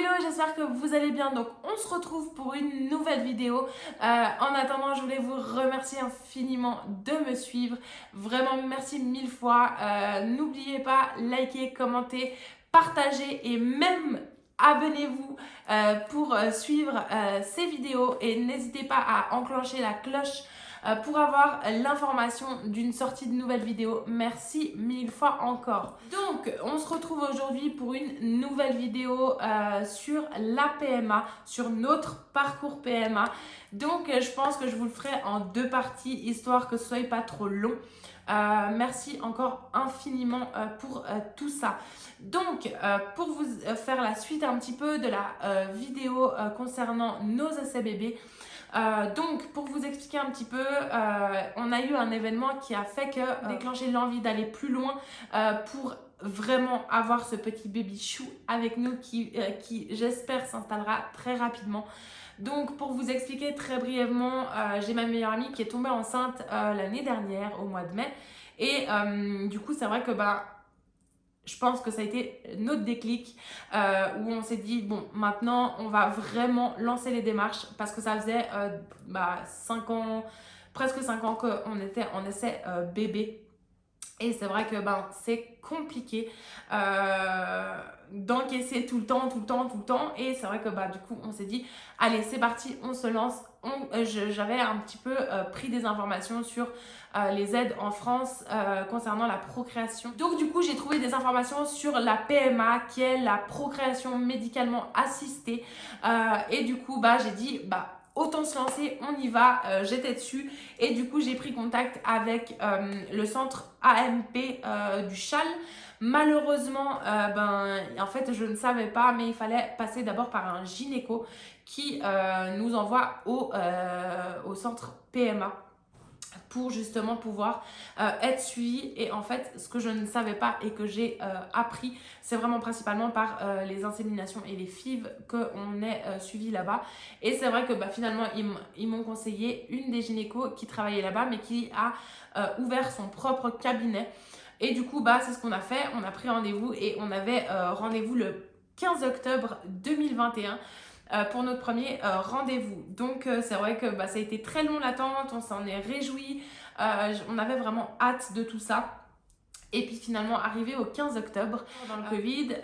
hello, j'espère que vous allez bien. Donc on se retrouve pour une nouvelle vidéo. En attendant, je voulais vous remercier infiniment de me suivre. Vraiment, merci mille fois. N'oubliez pas, likez, commentez, partagez et même abonnez-vous pour suivre ces vidéos. Et n'hésitez pas à enclencher la cloche pour avoir l'information d'une sortie de nouvelles vidéos. Merci mille fois encore. Donc, on se retrouve aujourd'hui pour une nouvelle vidéo sur la PMA, sur notre parcours PMA. Donc, je pense que je vous le ferai en deux parties, histoire que ce soit pas trop long. Merci encore infiniment pour tout ça. Donc, pour vous faire la suite un petit peu de la vidéo concernant nos essais bébés, donc, pour vous expliquer un petit peu, on a eu un événement qui a fait que déclenché l'envie d'aller plus loin pour vraiment avoir ce petit baby chou avec nous qui j'espère, s'installera très rapidement. Donc, pour vous expliquer très brièvement, j'ai ma meilleure amie qui est tombée enceinte l'année dernière, au mois de mai. Et du coup, c'est vrai que je pense que ça a été notre déclic où on s'est dit, bon, maintenant, on va vraiment lancer les démarches parce que ça faisait 5 ans, presque 5 ans qu'on était en essai bébé. Et c'est vrai que c'est compliqué d'encaisser tout le temps. Et c'est vrai que du coup, on s'est dit, allez, c'est parti, on se lance. J'avais un petit peu pris des informations sur les aides en France concernant la procréation. Donc du coup, j'ai trouvé des informations sur la PMA, qui est la procréation médicalement assistée. Et du coup, j'ai dit, autant se lancer, on y va, j'étais dessus et du coup j'ai pris contact avec le centre AMP du Chal. Malheureusement, en fait je ne savais pas, mais il fallait passer d'abord par un gynéco qui nous envoie au centre PMA pour justement pouvoir être suivi. Et en fait, ce que je ne savais pas et que j'ai appris, c'est vraiment principalement par les inséminations et les FIV qu'on est suivi là-bas. Et c'est vrai que finalement, ils m'ont conseillé une des gynécos qui travaillait là-bas, mais qui a ouvert son propre cabinet. Et du coup, c'est ce qu'on a fait. On a pris rendez-vous et on avait rendez-vous le 15 octobre 2021. Pour notre premier rendez-vous. Donc c'est vrai que ça a été très long l'attente, on s'en est réjouis, on avait vraiment hâte de tout ça. Et puis finalement, arrivé au 15 octobre, dans le Covid,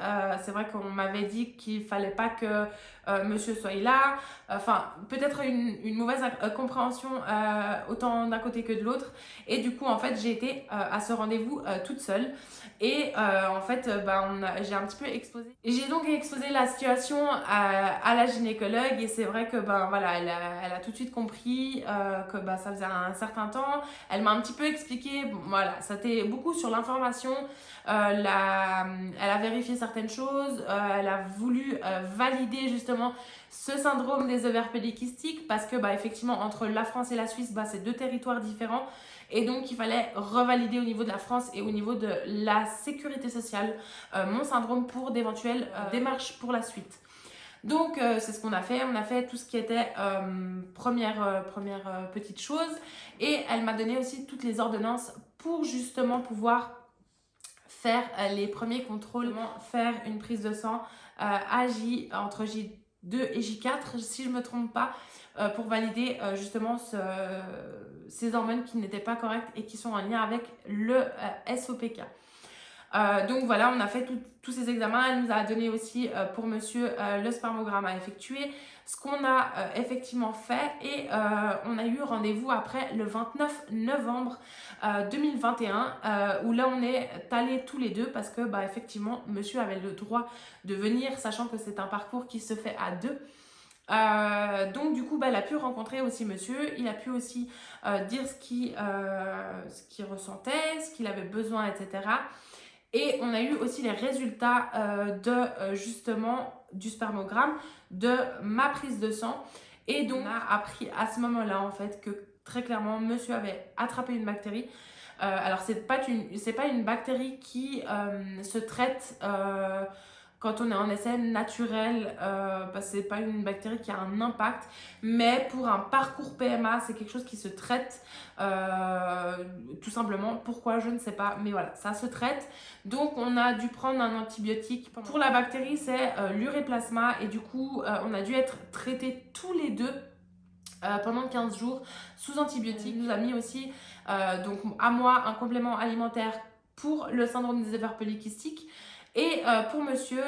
c'est vrai qu'on m'avait dit qu'il fallait pas que monsieur soit là. Enfin, peut-être une mauvaise compréhension autant d'un côté que de l'autre. Et du coup, en fait, j'ai été à ce rendez-vous toute seule. Et en fait, j'ai un petit peu exposé. J'ai donc exposé la situation à la gynécologue. Et c'est vrai que elle a tout de suite compris que ça faisait un certain temps. Elle m'a un petit peu expliqué, voilà, c'était beaucoup sur l'information, elle a vérifié certaines choses, elle a voulu valider justement ce syndrome des ovaires polykystiques parce que effectivement entre la France et la Suisse, c'est deux territoires différents et donc il fallait revalider au niveau de la France et au niveau de la sécurité sociale mon syndrome pour d'éventuelles démarches pour la suite. Donc c'est ce qu'on a fait, on a fait tout ce qui était première petite chose et elle m'a donné aussi toutes les ordonnances pour justement pouvoir faire les premiers contrôles, faire une prise de sang entre J2 et J4 si je ne me trompe pas pour valider justement ces hormones qui n'étaient pas correctes et qui sont en lien avec le SOPK. Donc voilà, on a fait tous ces examens. Elle nous a donné aussi pour monsieur le spermogramme à effectuer, ce qu'on a effectivement fait et on a eu rendez-vous après le 29 novembre 2021 où là on est allés tous les deux parce que effectivement monsieur avait le droit de venir sachant que c'est un parcours qui se fait à deux. Donc du coup elle a pu rencontrer aussi monsieur, il a pu aussi dire ce qu'il ressentait, ce qu'il avait besoin, etc. Et on a eu aussi les résultats justement du spermogramme, de ma prise de sang. Et donc, on a appris à ce moment-là, en fait, que très clairement, monsieur avait attrapé une bactérie. Alors, c'est pas une bactérie qui se traite quand on est en essai naturel, c'est pas une bactérie qui a un impact, mais pour un parcours PMA, c'est quelque chose qui se traite tout simplement. Pourquoi, je ne sais pas, mais voilà, ça se traite. Donc on a dû prendre un antibiotique. Pour la bactérie, c'est l'uréplasma, et du coup, on a dû être traités tous les deux pendant 15 jours sous antibiotiques. Il nous a mis aussi, donc à moi, un complément alimentaire pour le syndrome des ovaires polykystiques, et pour monsieur,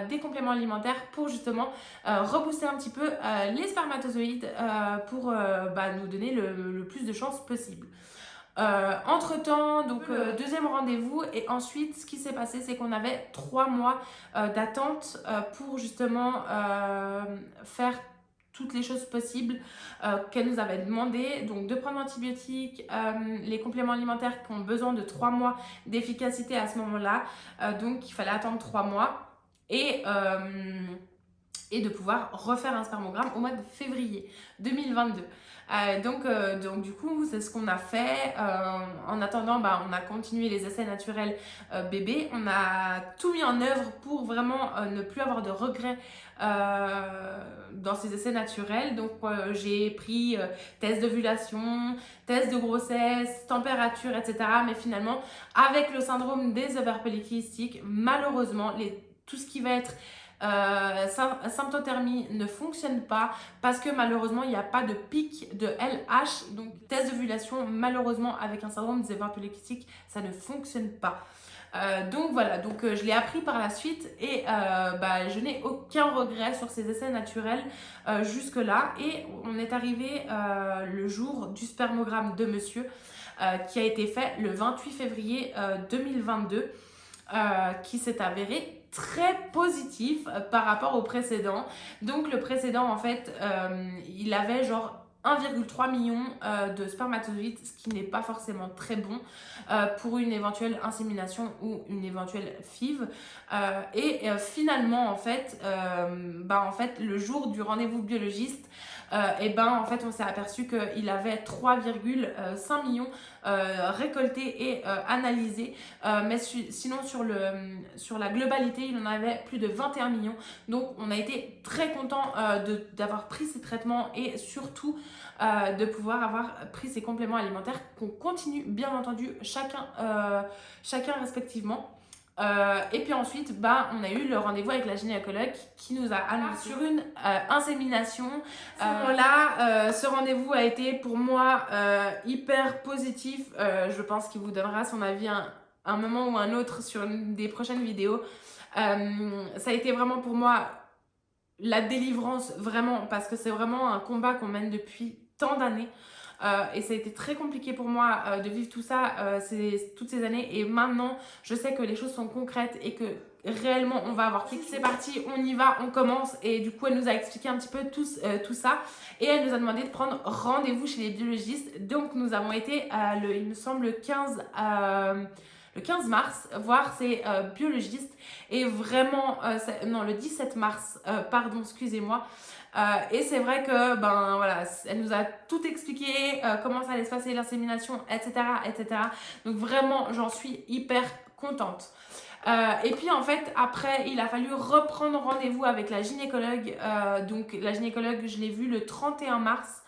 des compléments alimentaires pour justement rebooster un petit peu les spermatozoïdes pour nous donner le plus de chances possible. Entre-temps, donc deuxième rendez-vous, et ensuite ce qui s'est passé, c'est qu'on avait 3 mois d'attente pour justement faire toutes les choses possibles qu'elle nous avait demandé, donc de prendre l'antibiotique, les compléments alimentaires qui ont besoin de 3 mois d'efficacité à ce moment-là, donc il fallait attendre 3 mois, et de pouvoir refaire un spermogramme au mois de février 2022. Donc du coup, c'est ce qu'on a fait. En attendant, on a continué les essais naturels bébés. On a tout mis en œuvre pour vraiment ne plus avoir de regrets dans ces essais naturels. Donc j'ai pris test d'ovulation, test de grossesse, température, etc. Mais finalement, avec le syndrome des ovaires polykystiques, malheureusement, tout ce qui va être symptothermie ne fonctionne pas, parce que malheureusement il n'y a pas de pic de LH, donc test d'ovulation, malheureusement avec un syndrome des ovaires polykystiques ça ne fonctionne pas. Donc voilà, je l'ai appris par la suite, et je n'ai aucun regret sur ces essais naturels jusque là, et on est arrivé le jour du spermogramme de monsieur qui a été fait le 28 février 2022, qui s'est avéré très positif par rapport au précédent. Donc le précédent, en fait, il avait genre 1,3 million de spermatozoïdes, ce qui n'est pas forcément très bon pour une éventuelle insémination ou une éventuelle FIV. Finalement, en fait, le jour du rendez-vous biologiste, en fait, on s'est aperçu qu'il avait 3,5 millions récoltés et analysés, mais sinon sur la globalité, il en avait plus de 21 millions. Donc on a été très content d'avoir pris ces traitements, et surtout de pouvoir avoir pris ces compléments alimentaires qu'on continue bien entendu chacun respectivement. Et puis ensuite, on a eu le rendez-vous avec la gynécologue qui nous a annoncé sur une insémination. À ce moment-là, ce rendez-vous a été pour moi hyper positif. Je pense qu'il vous donnera son avis un moment ou un autre sur une des prochaines vidéos. Ça a été vraiment pour moi la délivrance, vraiment, parce que c'est vraiment un combat qu'on mène depuis tant d'années. Et ça a été très compliqué pour moi de vivre tout ça toutes ces années, et maintenant je sais que les choses sont concrètes et que réellement on va avoir c'est parti, on y va, on commence. Et du coup elle nous a expliqué un petit peu tout ça, et elle nous a demandé de prendre rendez-vous chez les biologistes. Donc nous avons été il me semble le 15 mars voir ces biologistes, et vraiment le 17 mars pardon, excusez-moi. Et c'est vrai que voilà, elle nous a tout expliqué, comment ça allait se passer l'insémination, etc., etc. Donc vraiment j'en suis hyper contente. Et puis en fait après il a fallu reprendre rendez-vous avec la gynécologue. Donc la gynécologue, je l'ai vue le 31 mars.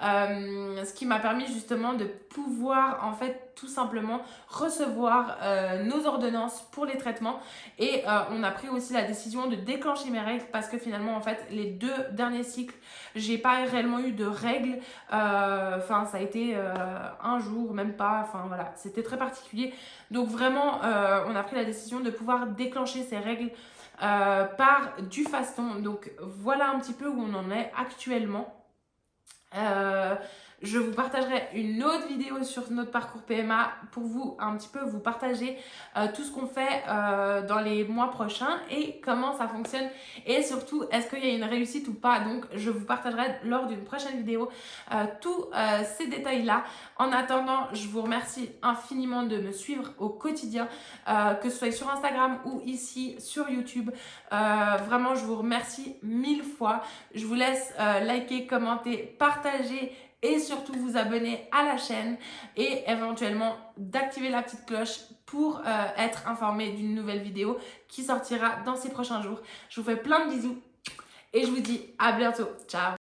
Ce qui m'a permis justement de pouvoir en fait tout simplement recevoir nos ordonnances pour les traitements, et on a pris aussi la décision de déclencher mes règles, parce que finalement en fait les 2 derniers cycles j'ai pas réellement eu de règles. Ça a été un jour, même pas, voilà, c'était très particulier. Donc vraiment on a pris la décision de pouvoir déclencher ces règles par du faston. Donc voilà un petit peu où on en est actuellement. Je vous partagerai une autre vidéo sur notre parcours PMA pour vous un petit peu vous partager tout ce qu'on fait dans les mois prochains et comment ça fonctionne, et surtout est-ce qu'il y a une réussite ou pas. Donc je vous partagerai lors d'une prochaine vidéo tous ces détails là. En attendant, je vous remercie infiniment de me suivre au quotidien, que ce soit sur Instagram ou ici sur YouTube. Vraiment je vous remercie 1000 fois. Je vous laisse liker, commenter, partager et surtout vous abonner à la chaîne, et éventuellement d'activer la petite cloche pour être informé d'une nouvelle vidéo qui sortira dans ces prochains jours. Je vous fais plein de bisous et je vous dis à bientôt. Ciao!